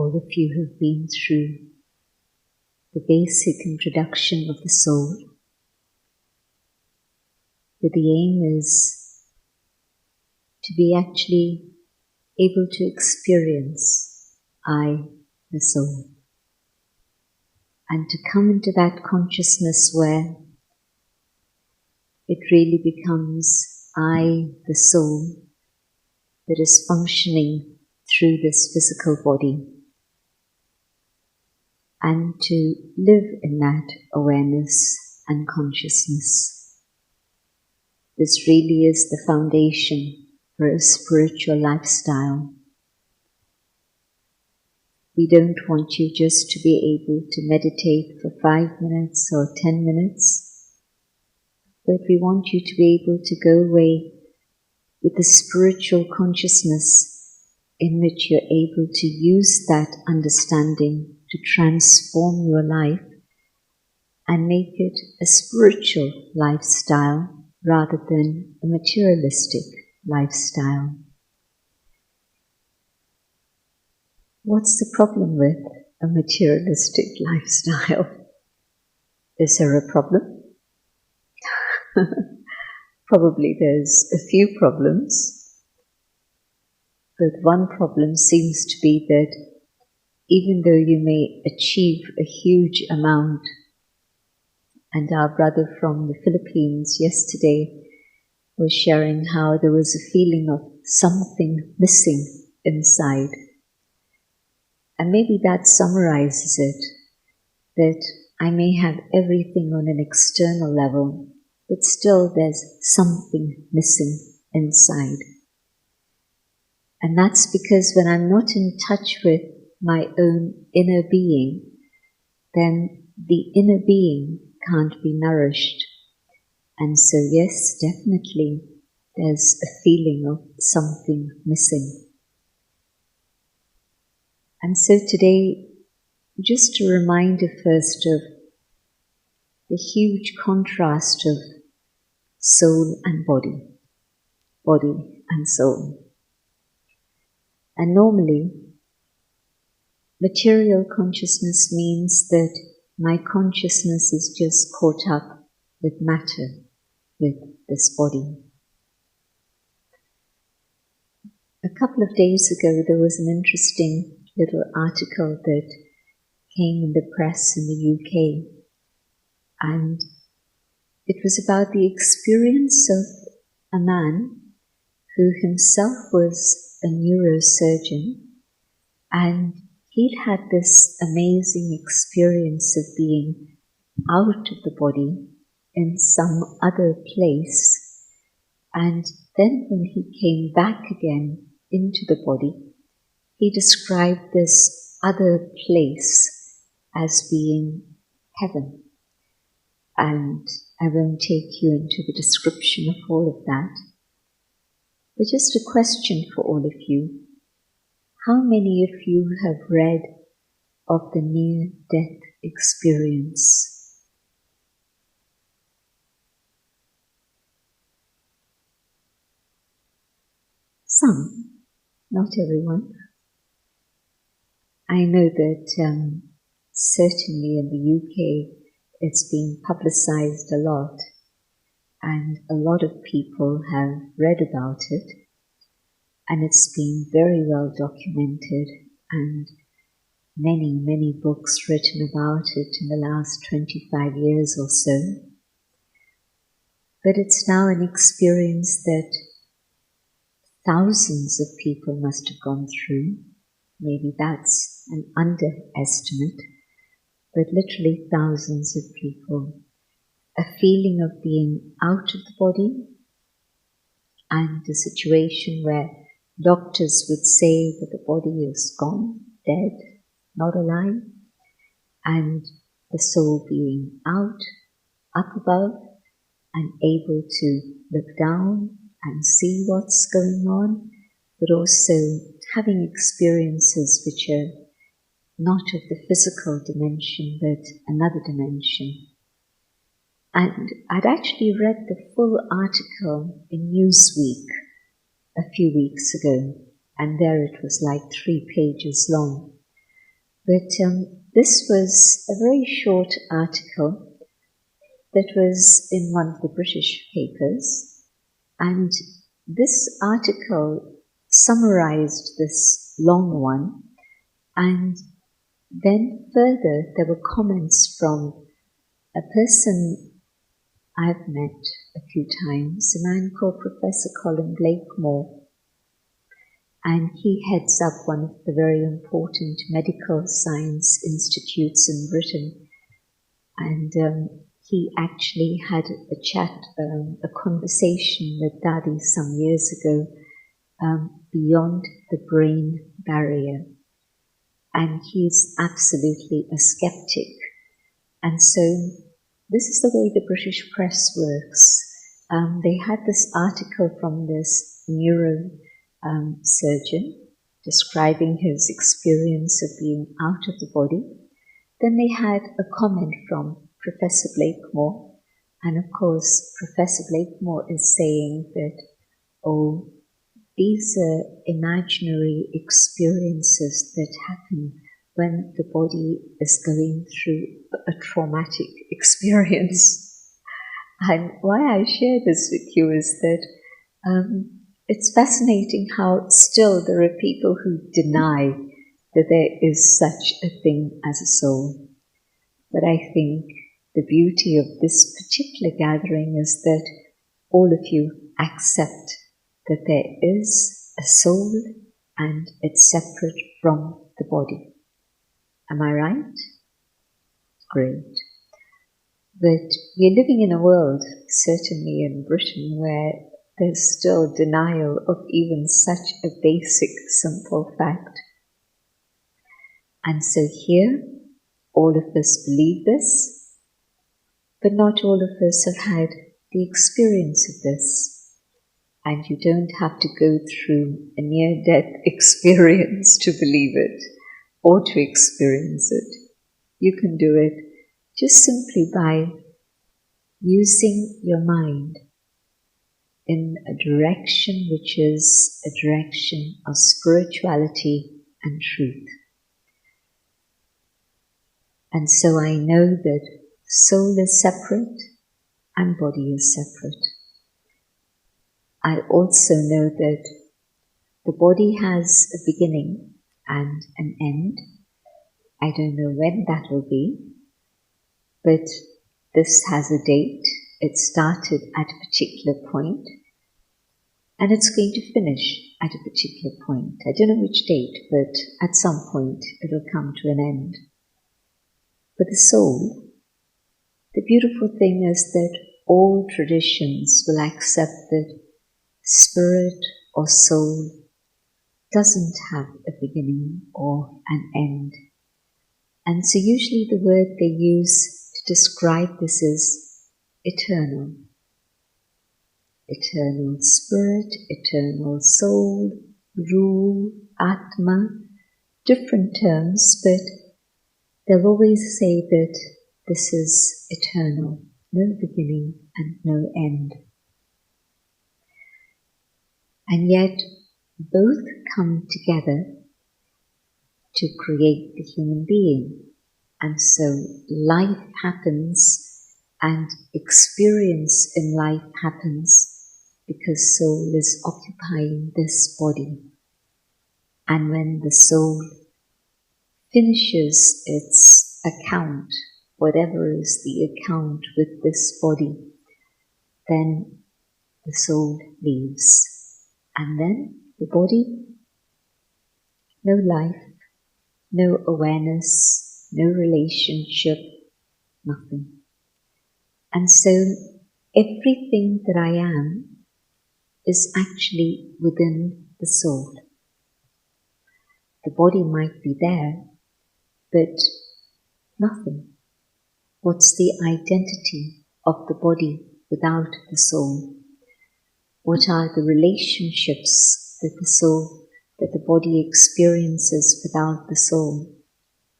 all of you have been through the basic introduction of the soul, but the aim is to be actually able to experience I, the soul, and to come into that consciousness where it really becomes I, the soul, that is functioning through this physical body, and to live in that awareness and consciousness. This really is the foundation for a spiritual lifestyle. We don't want you just to be able to meditate for 5 minutes or 10 minutes, but we want you to be able to go away with the spiritual consciousness in which you're able to use that understanding to transform your life and make it a spiritual lifestyle rather than a materialistic lifestyle. What's the problem with a materialistic lifestyle? Is there a problem? Probably there's a few problems, but one problem seems to be that even though you may achieve a huge amount, and our brother from the Philippines yesterday was sharing how there was a feeling of something missing inside. And maybe that summarizes it, that I may have everything on an external level, but still there's something missing inside. And that's because when I'm not in touch with my own inner being, then the inner being can't be nourished. And so yes, definitely there's a feeling of something missing. And so today, just a reminder first of the huge contrast of soul and body, body and soul. And normally, material consciousness means that my consciousness is just caught up with matter, with this body. A couple of days ago, there was an interesting little article that came in the press in the UK, and it was about the experience of a man who himself was a neurosurgeon, and he'd had this amazing experience of being out of the body in some other place, and then when he came back again into the body, he described this other place as being heaven. And I won't take you into the description of all of that, but just a question for all of you. How many of you have read of the near-death experience? Some, not everyone. I know that certainly in the UK it's been publicized a lot, and a lot of people have read about it, and it's been very well documented, and many books written about it in the last 25 years or so. But it's now an experience that thousands of people must have gone through. Maybe that's an underestimate, but literally thousands of people. A feeling of being out of the body, and a situation where doctors would say that the body is gone, dead, not alive, and the soul being out, up above, and able to look down and see what's going on, but also having experiences which are not of the physical dimension, but another dimension. And I'd actually read the full article in Newsweek a few weeks ago, and there it was like 3 pages long. But this was a very short article that was in one of the British papers, and this article summarized this long one, and then further there were comments from a person I've met a few times, a man called Professor Colin Blakemore, and he heads up one of the very important medical science institutes in Britain, and he actually had a chat, a conversation with Dadi some years ago, beyond the brain barrier. And he's absolutely a skeptic. And so this is the way the British press works. They had this article from this neuro surgeon describing his experience of being out of the body. Then they had a comment from Professor Blakemore, and of course Professor Blakemore is saying that, oh, these are imaginary experiences that happen when the body is going through a traumatic experience. And why I share this with you is that it's fascinating how still there are people who deny that there is such a thing as a soul. But I think the beauty of this particular gathering is that all of you accept that there is a soul and it's separate from the body. Am I right? Great. But we're living in a world, certainly in Britain, where there's still denial of even such a basic, simple fact. And so here, all of us believe this, but not all of us have had the experience of this. And you don't have to go through a near-death experience to believe it or to experience it. You can do it just simply by using your mind in a direction which is a direction of spirituality and truth. And so I know that soul is separate and body is separate. I also know that the body has a beginning and an end. I don't know when that will be, but this has a date. It started at a particular point, and it's going to finish at a particular point. I don't know which date, but at some point it will come to an end. But the soul, the beautiful thing is that all traditions will accept that spirit or soul doesn't have a beginning or an end. And so usually the word they use to describe this is eternal. Eternal spirit, eternal soul, Ruh, Atma, different terms, but they'll always say that this is eternal, no beginning and no end. And yet both come together to create the human being. And so life happens and experience in life happens because soul is occupying this body. And when the soul finishes its account, whatever is the account with this body, then the soul leaves. And then the body, no life, no awareness, no relationship, nothing. And so everything that I am is actually within the soul. The body might be there, but nothing. What's the identity of the body without the soul? What are the relationships that the body experiences without the soul?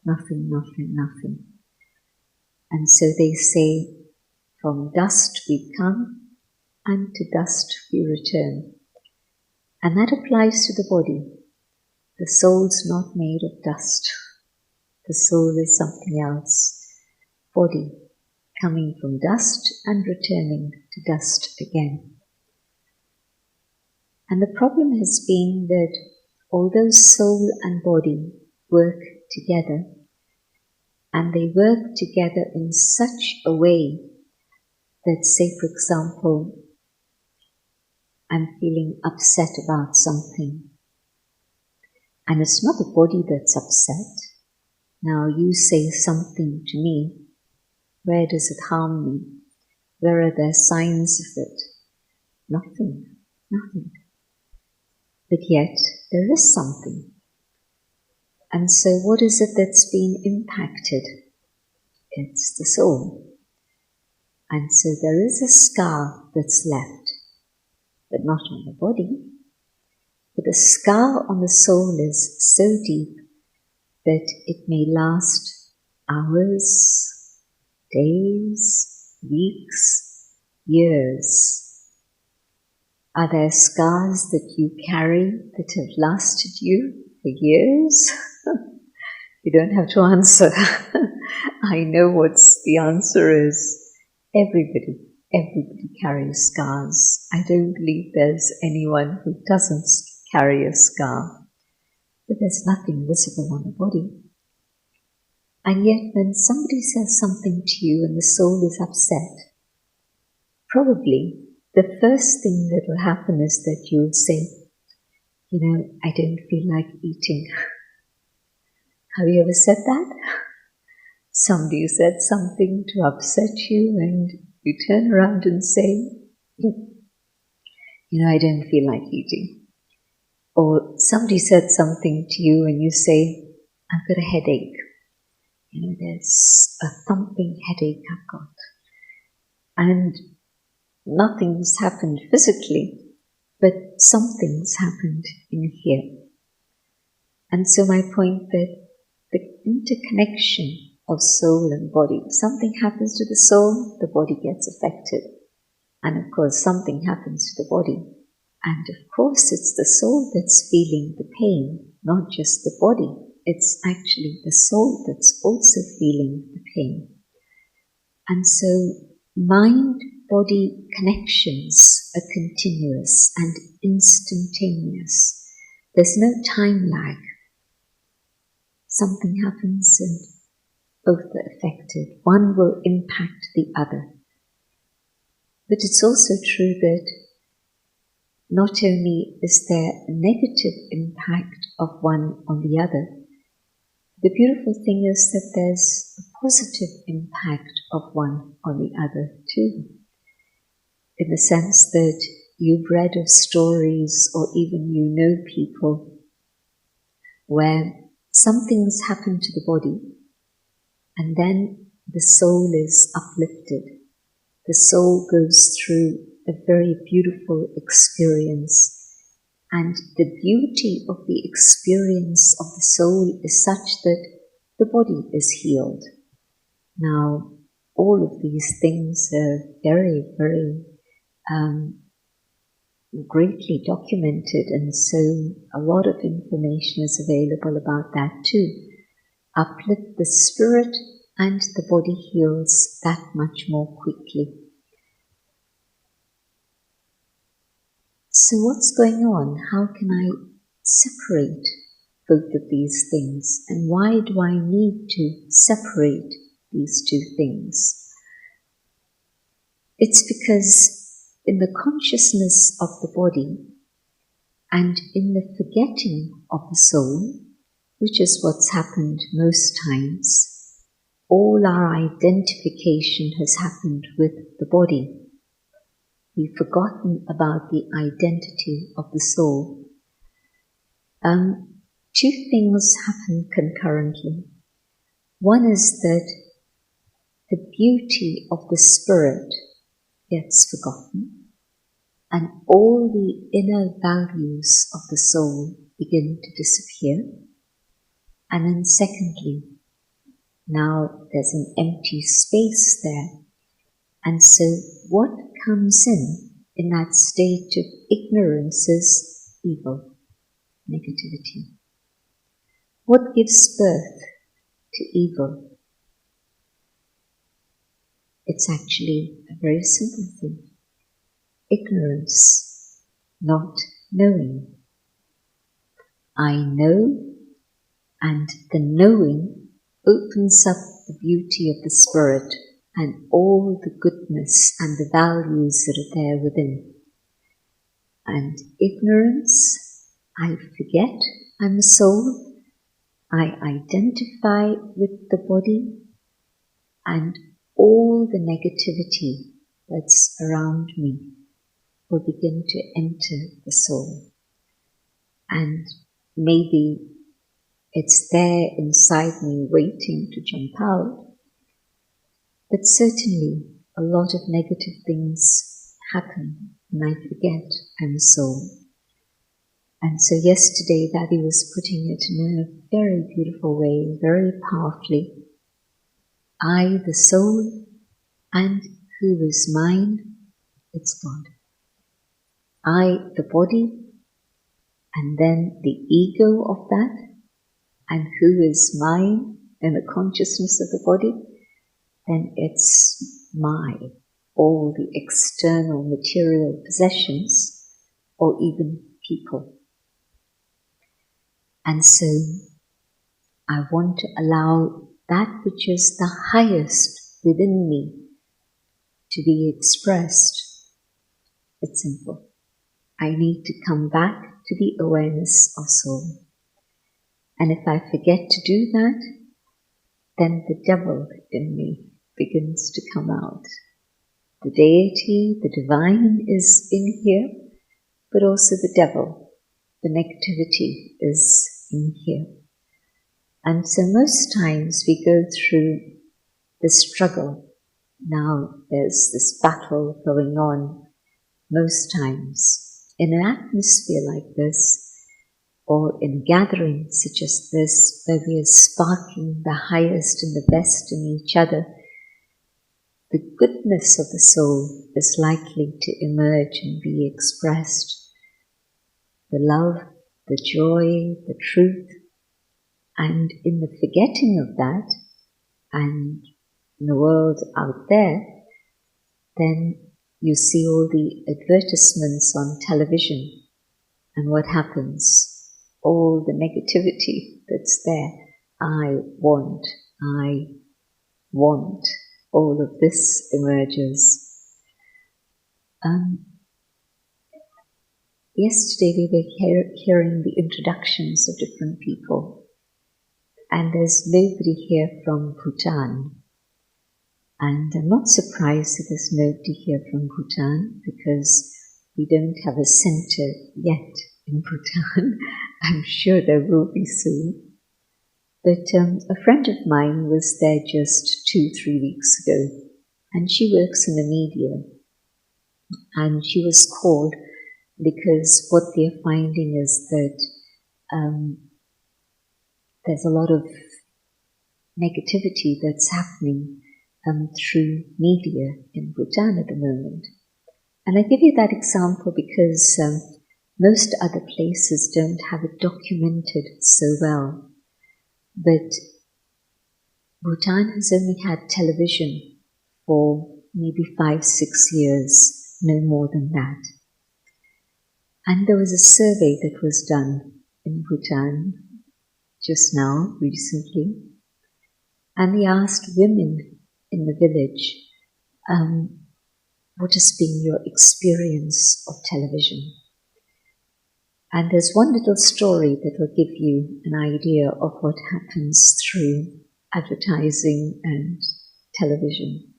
Nothing, nothing, nothing. And so they say, from dust we come and to dust we return. And that applies to the body. The soul's not made of dust. The soul is something else. Body, coming from dust and returning to dust again. And the problem has been that although soul and body work together, and they work together in such a way that, say for example, I'm feeling upset about something, and it's not the body that's upset. Now you say something to me, where does it harm me? Where are there signs of it? Nothing, nothing. But yet there is something. And so what is it that's been impacted? It's the soul. And so there is a scar that's left, but not on the body. But the scar on the soul is so deep that it may last hours, days, weeks, years. Are there scars that you carry that have lasted you for years? You don't have to answer. I know what the answer is. Everybody carries scars. I don't believe there's anyone who doesn't carry a scar. But there's nothing visible on the body. And yet when somebody says something to you and the soul is upset, probably the first thing that will happen is that you'll say, I don't feel like eating. Have you ever said that? Somebody said something to upset you and you turn around and say, I don't feel like eating. Or somebody said something to you and you say, I've got a headache. There's a thumping headache I've got. And nothing's happened physically, but something's happened in here. And so my point that the interconnection of soul and body, something happens to the soul, the body gets affected. And of course something happens to the body. And of course it's the soul that's feeling the pain, not just the body. It's actually the soul that's also feeling the pain. And so mind-body connections are continuous and instantaneous. There's no time lag. Something happens and both are affected. One will impact the other. But it's also true that not only is there a negative impact of one on the other, the beautiful thing is that there's a positive impact of one on the other too. In the sense that you've read of stories or even you know people where something's happened to the body and then the soul is uplifted. The soul goes through a very beautiful experience. And the beauty of the experience of the soul is such that the body is healed. Now, all of these things are very, very greatly documented, and so a lot of information is available about that too. Uplift the spirit and the body heals that much more quickly. So what's going on? How can I separate both of these things? And why do I need to separate these two things? It's because in the consciousness of the body and in the forgetting of the soul, which is what's happened most times, all our identification has happened with the body. We've forgotten about the identity of the soul. Two things happen concurrently. One is that the beauty of the spirit gets forgotten, and all the inner values of the soul begin to disappear. And then secondly, now there's an empty space there. And so what comes in that state of ignorance is evil, negativity. What gives birth to evil. It's actually a very simple thing. Ignorance, not knowing. I know, and the knowing opens up the beauty of the spirit and all the goodness and the values that are there within. And ignorance, I forget I'm a soul, I identify with the body, and all the negativity that's around me will begin to enter the soul. And maybe it's there inside me waiting to jump out, but certainly a lot of negative things happen and I forget I'm a soul. And so yesterday Daddy was putting it in a very beautiful way, very powerfully. I, the soul, and who is mine? It's God. I, the body, and then the ego of that, and who is mine in the consciousness of the body, then it's my, all the external material possessions, or even people. And so I want to allow that which is the highest within me to be expressed. It's simple. I need to come back to the awareness of soul. And if I forget to do that, then the devil in me begins to come out. The deity, the divine is in here, but also the devil, the negativity is in here. And so most times we go through the struggle. Now there's this battle going on most times. In an atmosphere like this, or in gatherings such as this, where we are sparking the highest and the best in each other, the goodness of the soul is likely to emerge and be expressed. The love, the joy, the truth, and in the forgetting of that, and in the world out there, then you see all the advertisements on television, and what happens? All the negativity that's there. I want, all of this emerges. Yesterday we were hearing the introductions of different people, and there's nobody here from Bhutan. And I'm not surprised that there's nobody here from Bhutan, because we don't have a center yet in Bhutan. I'm sure there will be soon. But a friend of mine was there just 2-3 weeks ago, and she works in the media. And she was called because what they're finding is that there's a lot of negativity that's happening through media in Bhutan at the moment. And I give you that example because most other places don't have it documented so well. But Bhutan has only had television for maybe 5-6 years, no more than that. And there was a survey that was done in Bhutan just now, recently, and they asked women in the village, what has been your experience of television? And there's one little story that will give you an idea of what happens through advertising and television.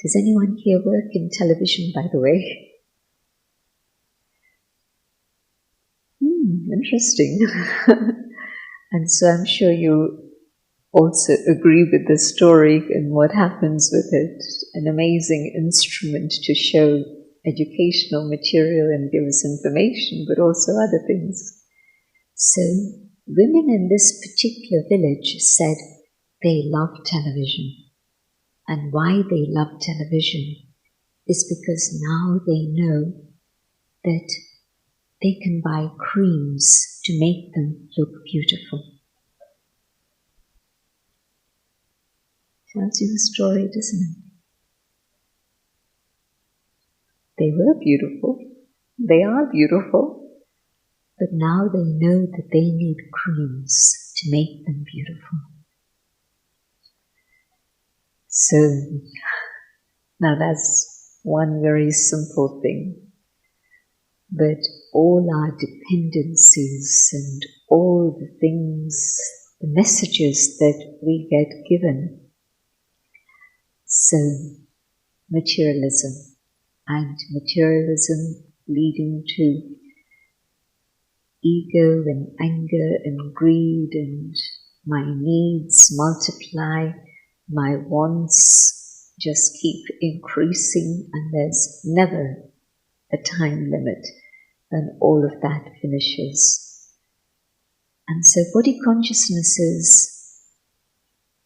Does anyone here work in television, by the way? Interesting. And so I'm sure you also agree with the story and what happens with it. An amazing instrument to show educational material and give us information, but also other things. So women in this particular village said they love television. And why they love television is because now they know that they can buy creams to make them look beautiful. Tells you a story, doesn't it? They were beautiful. They are beautiful. But now they know that they need creams to make them beautiful. So, now that's one very simple thing. But all our dependencies and all the things, the messages that we get given. So, materialism, and materialism leading to ego and anger and greed, and my needs multiply, my wants just keep increasing, and there's never a time limit when all of that finishes. And so body consciousness is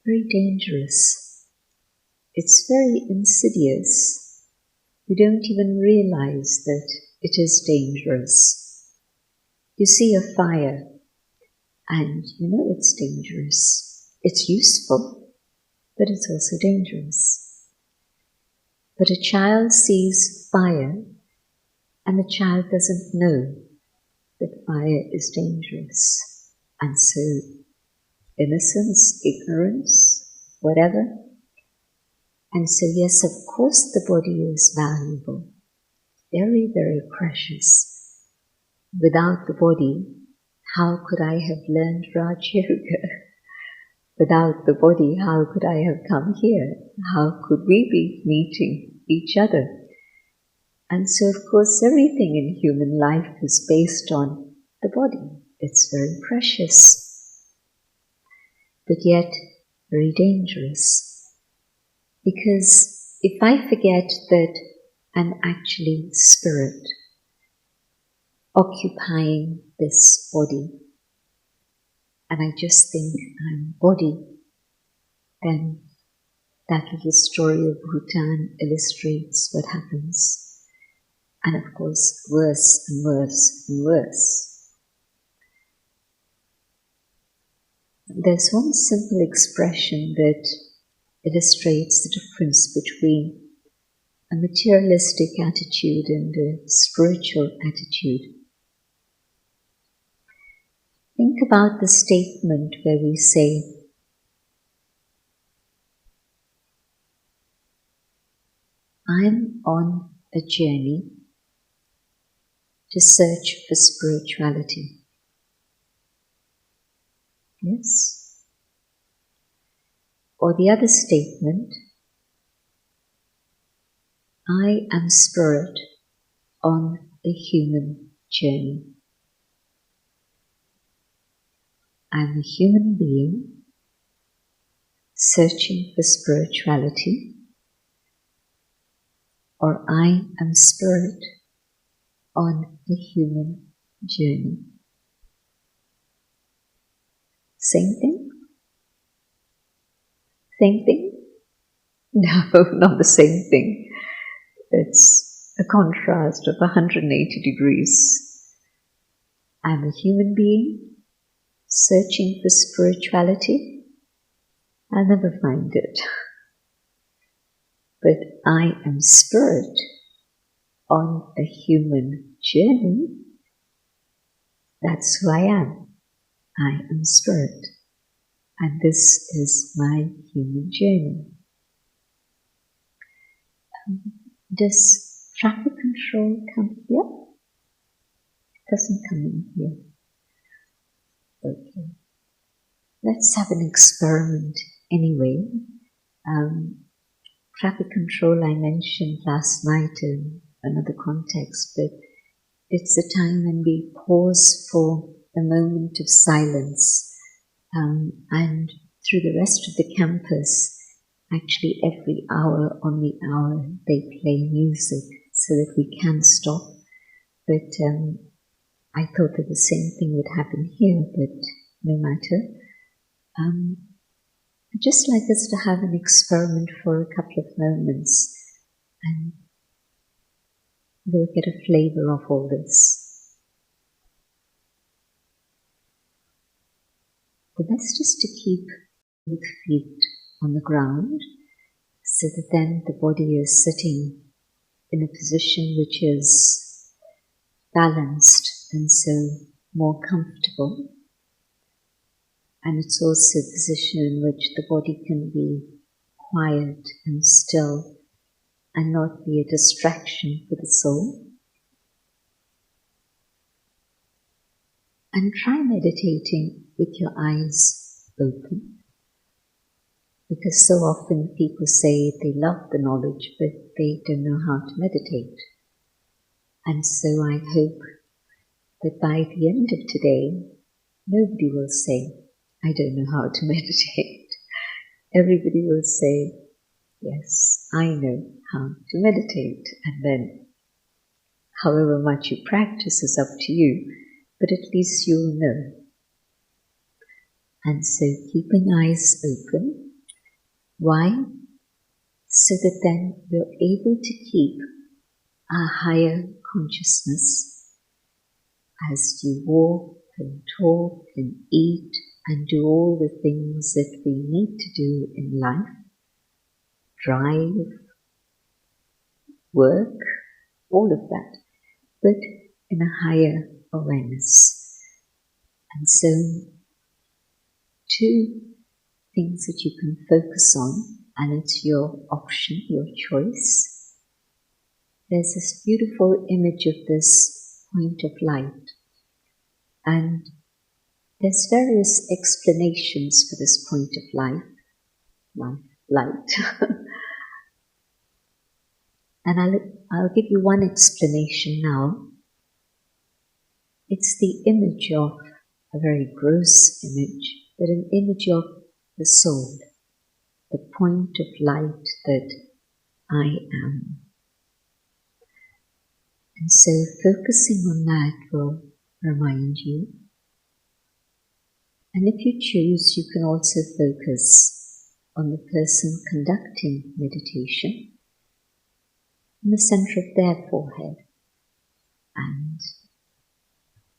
very dangerous. It's very insidious. You don't even realize that it is dangerous. You see a fire and you know it's dangerous. It's useful, but it's also dangerous. But a child sees fire and the child doesn't know that fire is dangerous. And so innocence, ignorance, whatever. And so yes, of course the body is valuable, very, very precious. Without the body, how could I have learned Raj Yoga? Without the body, how could I have come here? How could we be meeting each other? And so, of course, everything in human life is based on the body. It's very precious, but yet very dangerous. Because if I forget that I'm actually spirit, occupying this body, and I just think I'm body, then that little story of Bhutan illustrates what happens. And of course, worse and worse and worse. There's one simple expression that illustrates the difference between a materialistic attitude and a spiritual attitude. Think about the statement where we say, I'm on a journey to search for spirituality. Yes? Or the other statement, I am spirit on a human journey. I'm a human being searching for spirituality, or I am spirit on a human journey. Same thing? Same thing? No, not the same thing. It's a contrast of 180 degrees. I'm a human being searching for spirituality. I'll never find it. But I am spirit on a human journey. That's who I am. I am spirit. And this is my human journey. Does traffic control come here? It doesn't come in here. Okay. Let's have an experiment anyway. Traffic control I mentioned last night in another context, but it's a time when we pause for a moment of silence, and through the rest of the campus, actually every hour on the hour they play music so that we can stop. But I thought that the same thing would happen here, but no matter. I'd just like us to have an experiment for a couple of moments and we'll get a flavor of all this. The best is to keep both feet on the ground, so that then the body is sitting in a position which is balanced and so more comfortable. And it's also a position in which the body can be quiet and still and not be a distraction for the soul. And try meditating with your eyes open, because so often people say they love the knowledge but they don't know how to meditate. And so I hope that by the end of today, nobody will say, I don't know how to meditate. Everybody will say, yes, I know how to meditate. And then, however much you practice is up to you, but at least you'll know. And so keeping eyes open. Why? So that then you're able to keep a higher consciousness as you walk and talk and eat and do all the things that we need to do in life. Drive, work, all of that, but in a higher awareness. And so, two things that you can focus on, and it's your option, your choice. There's this beautiful image of this point of light, and there's various explanations for this point of light. And I'll give you one explanation now. It's the image of, a very gross image, but an image of the soul, the point of light that I am. And so focusing on that will remind you. And if you choose, you can also focus on the person conducting meditation in the center of their forehead, and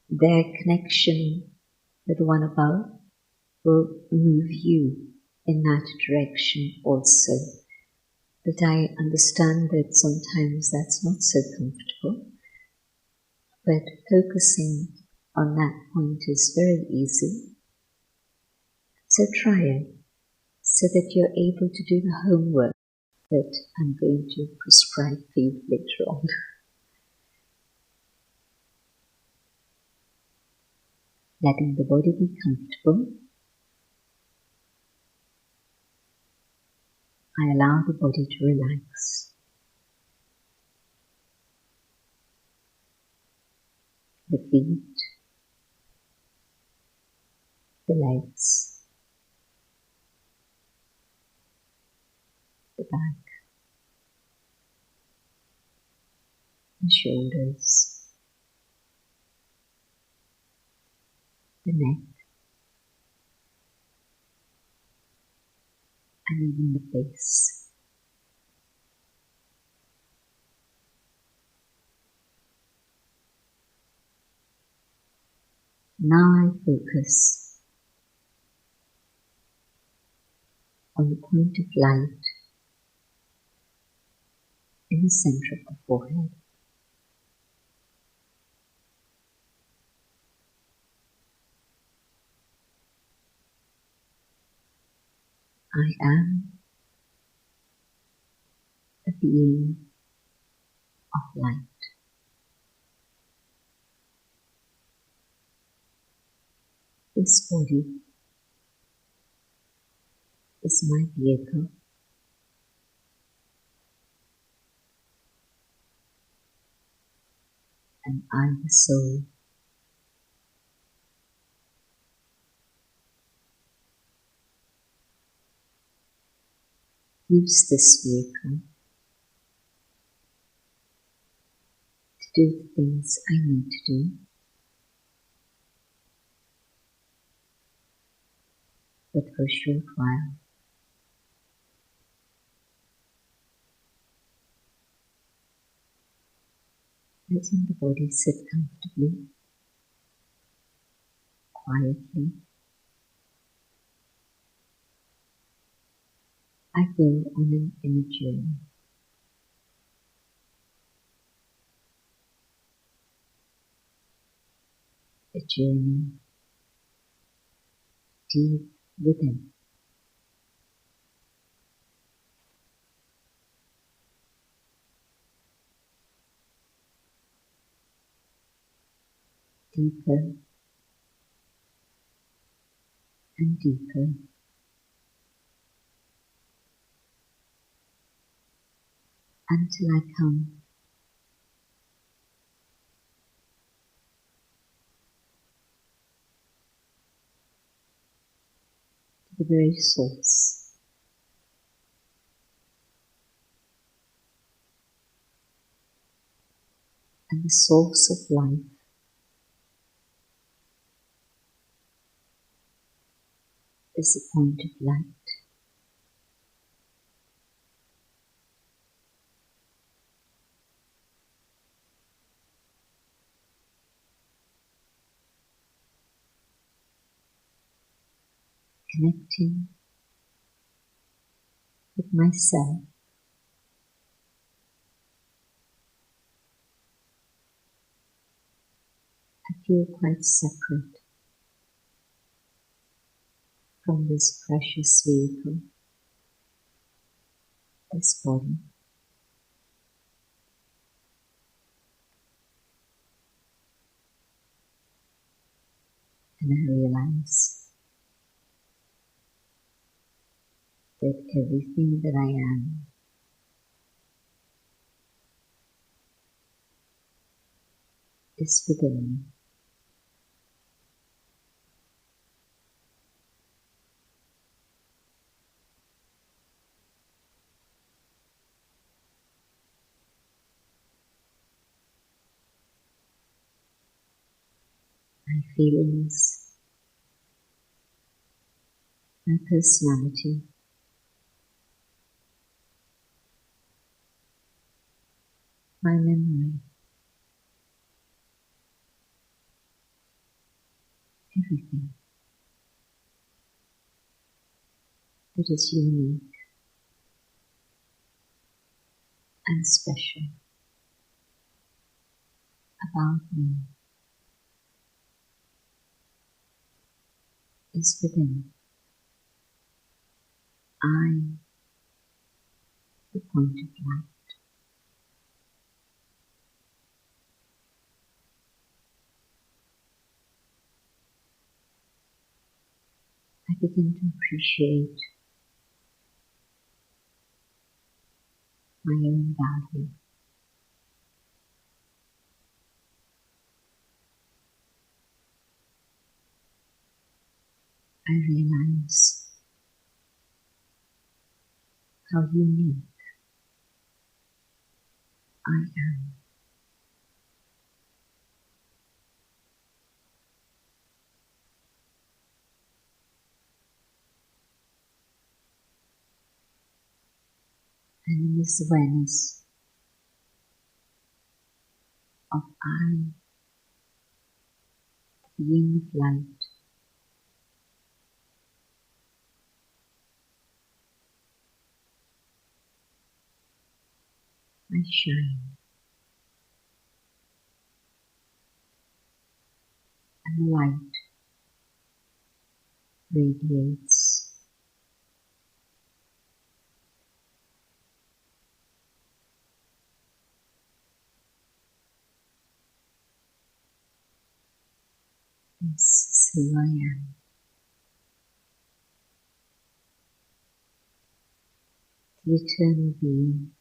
their connection with the one above will move you in that direction also. But I understand that sometimes that's not so comfortable, but focusing on that point is very easy. So try it, so that you're able to do the homework that I'm going to prescribe for you later on. Letting the body be comfortable, I allow the body to relax. The feet, the legs, the back, the shoulders, the neck, and even the face. Now I focus on the point of light in the center of the forehead. I am a being of light. This body is my vehicle, and I, the soul, use this vehicle to do the things I need to do, but for a short while. Letting the body sit comfortably, quietly, I go on an inner journey. A journey deep within. Deeper and deeper until I come to the very source, and the source of life is the point of light. Connecting with myself, I feel quite separate from this precious vehicle, this body. And I realize that everything that I am is within me. My feelings, my personality, my memory, everything that is unique and special about me is within. I, the point of light. I begin to appreciate my own value. I realize how unique I am. And in this awareness of I, the being of light, I shine, and the light radiates. This is who I am. The eternal being.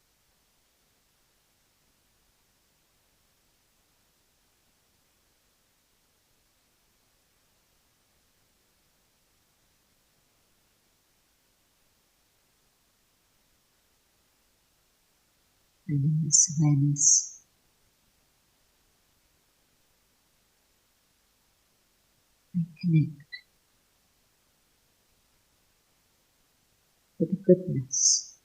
And in this awareness, I connect with the goodness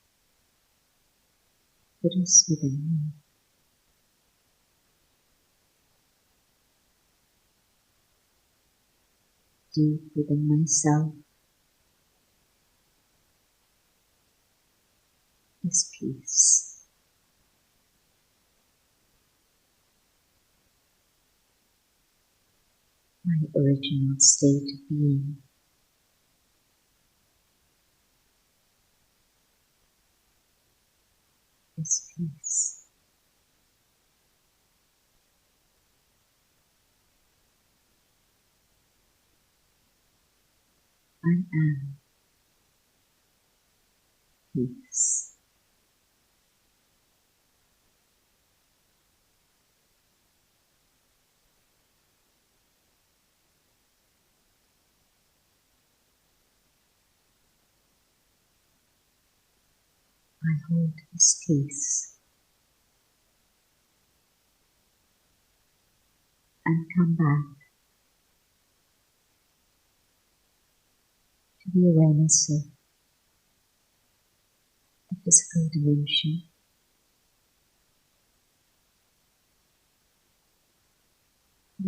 that is within me. Deep within myself, is peace. My original state of being is peace. I am peace. I hold this peace and come back to the awareness of the physical dimension.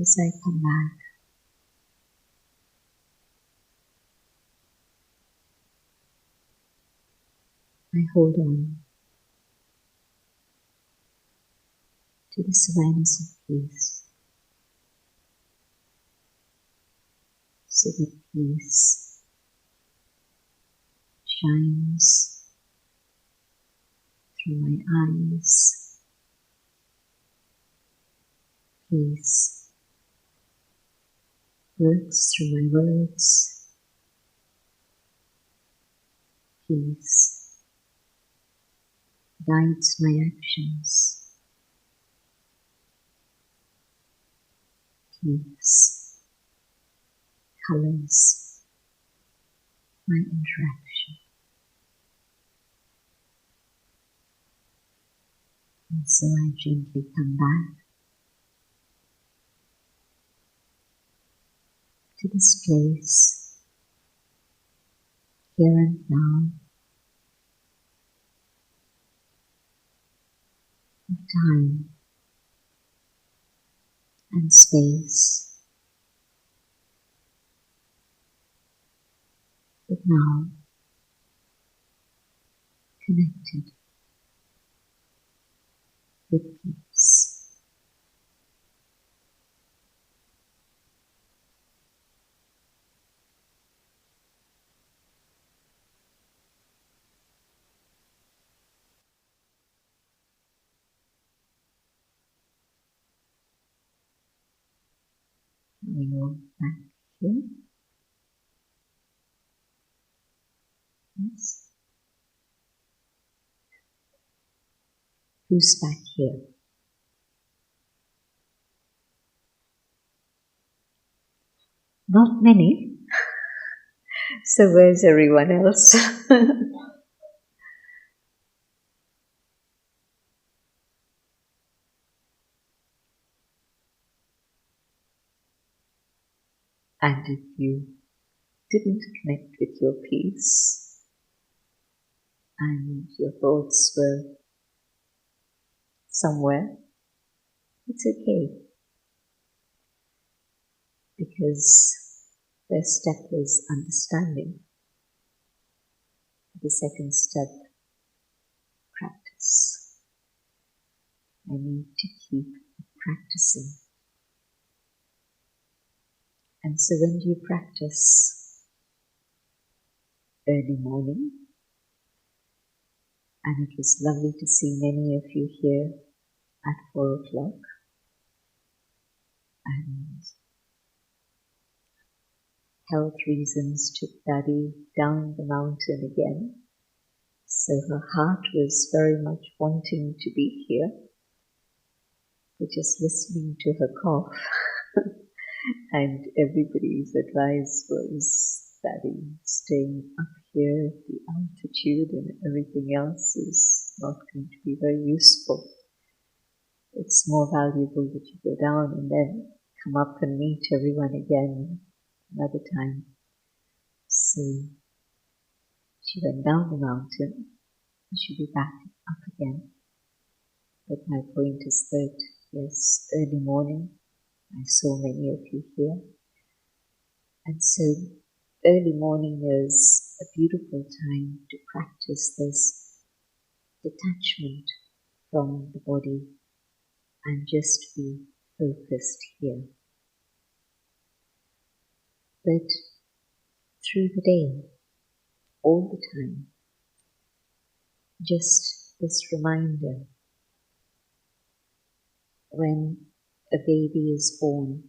As I come back, I hold on to this awareness of peace, so that peace shines through my eyes, peace works through my words, peace guides my actions, peace colors my interaction. And so I gently come back to this place, here and now, of time and space, but now connected with peace. We go back here. Yes. Who's back here? Not many. So where's everyone else? And if you didn't connect with your peace and your thoughts were somewhere, it's okay. Because the step is understanding. The second step, practice. I need to keep practicing. And so when you practice early morning, and it was lovely to see many of you here at 4 o'clock, and health reasons took Daddy down the mountain again. So her heart was very much wanting to be here, but just listening to her cough and everybody's advice was, Daddy, staying up here, the altitude and everything else is not going to be very useful. It's more valuable that you go down and then come up and meet everyone again another time. So she went down the mountain and she'll be back up again. But my point is that, yes, early morning, I saw many of you here. And so early morning is a beautiful time to practice this detachment from the body and just be focused here. But through the day, all the time, just this reminder: when a baby is born,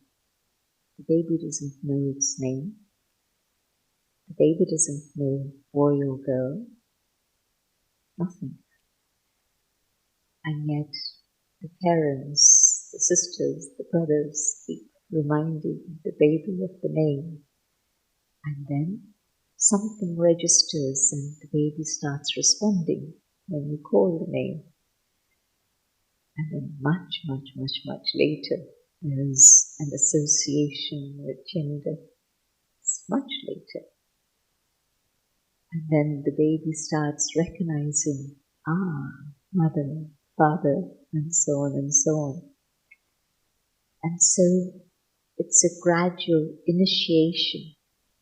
the baby doesn't know its name, the baby doesn't know boy or girl, nothing. And yet the parents, the sisters, the brothers keep reminding the baby of the name. And then something registers and the baby starts responding when you call the name. And then much later, there's an association with gender. It's much later. And then the baby starts recognizing, mother, father, and so on and so on. And so it's a gradual initiation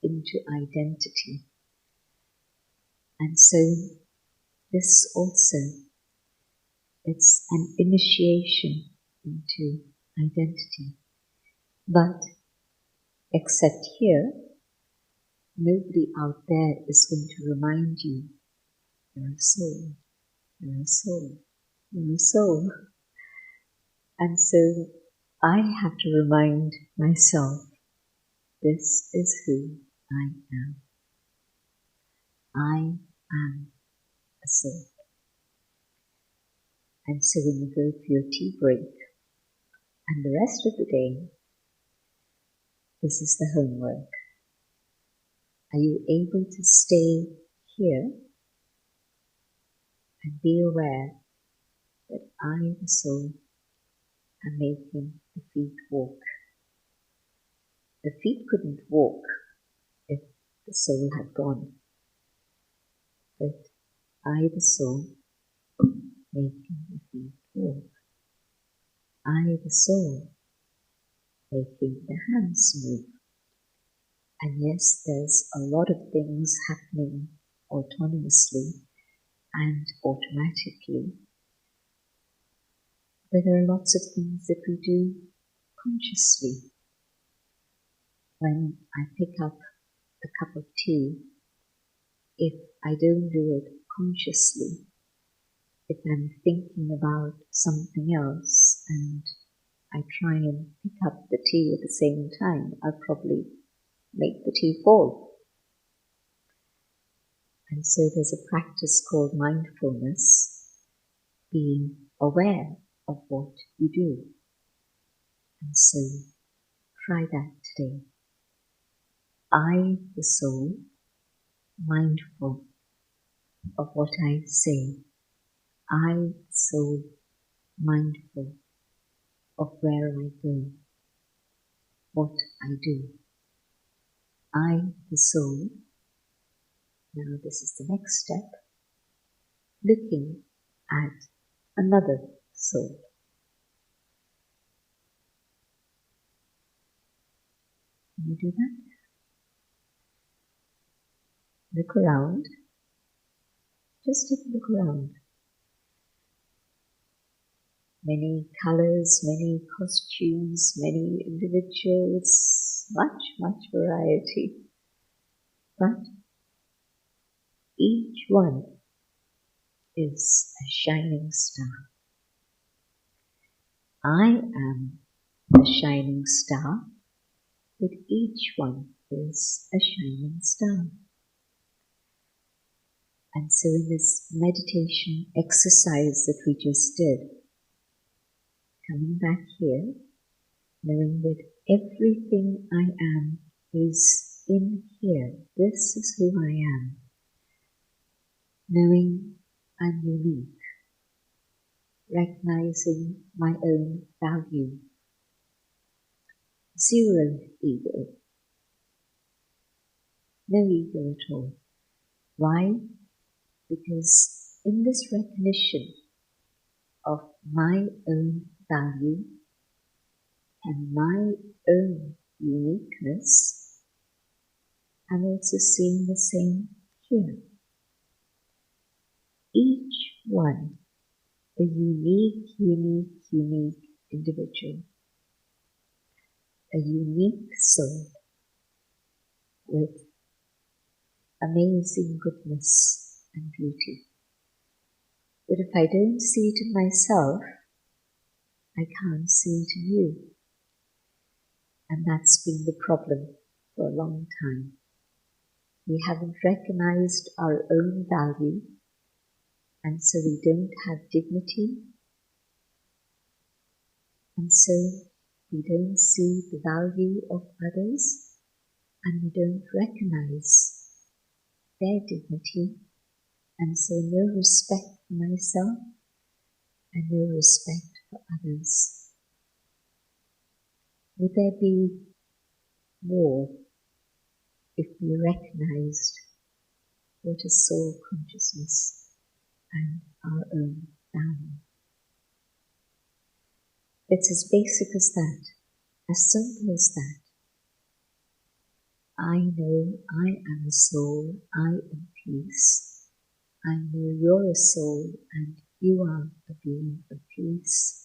into identity. And so this also, it's an initiation into identity. But except here, nobody out there is going to remind you, you're a soul, you're a soul, you're a soul. And so I have to remind myself, this is who I am. I am a soul. And so when you go for your tea break and the rest of the day, this is the homework. Are you able to stay here and be aware that I, the soul, am making the feet walk? The feet couldn't walk if the soul had gone. But I, the soul, making the feet walk. I, the soul, making the hands move. And yes, there's a lot of things happening autonomously and automatically. But there are lots of things that we do consciously. When I pick up a cup of tea, if I don't do it consciously, if I'm thinking about something else and I try and pick up the tea at the same time, I'll probably make the tea fall. And so there's a practice called mindfulness, being aware of what you do. And so try that today. I, the soul, mindful of what I say. I, the soul, mindful of where I go, what I do. I, the soul. Now this is the next step. Looking at another soul. Can you do that? Look around. Just take a look around. Many colors, many costumes, many individuals, much variety. But each one is a shining star. I am a shining star, but each one is a shining star. And so in this meditation exercise that we just did, coming back here, knowing that everything I am is in here. This is who I am. Knowing I'm unique. Recognizing my own value. Zero ego. No ego at all. Why? Because in this recognition of my own value and my own uniqueness, I'm also seeing the same here. Each one, a unique individual, a unique soul with amazing goodness and beauty. But if I don't see it in myself, I can't see it in you. And that's been the problem for a long time. We haven't recognized our own value, and so we don't have dignity, and so we don't see the value of others, and we don't recognize their dignity, and so no respect for myself and no respect for others. Would there be war if we recognized what is soul consciousness and our own value? It's as basic as that, as simple as that. I know I am a soul, I am peace. I know you're a soul and you are a being of peace.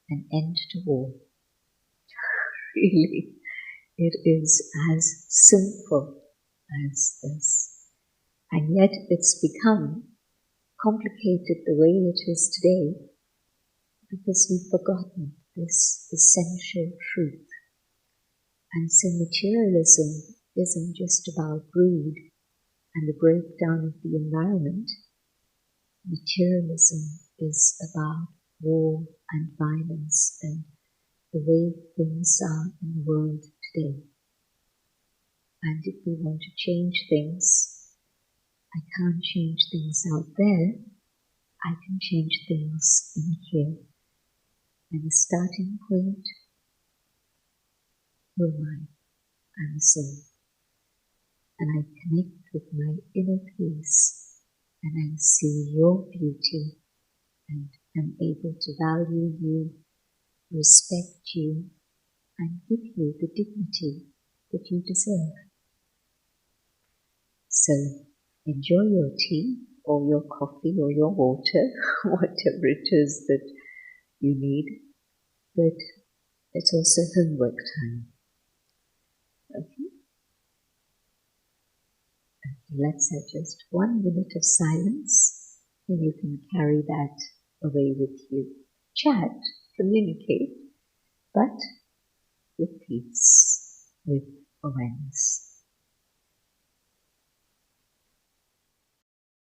An end to war. Really, it is as simple as this. And yet it's become complicated the way it is today because we've forgotten this essential truth. And so materialism isn't just about greed and the breakdown of the environment. Materialism is about war and violence and the way things are in the world today. And if we want to change things, I can't change things out there, I can change things in here. And the starting point, who am I? I'm a soul. And I connect with my inner peace, and I see your beauty, and am able to value you, respect you, and give you the dignity that you deserve. So, enjoy your tea, or your coffee, or your water, whatever it is that you need, but it's also homework time. Okay? Let's have just 1 minute of silence, and you can carry that away with you. Chat, communicate, but with peace, with awareness.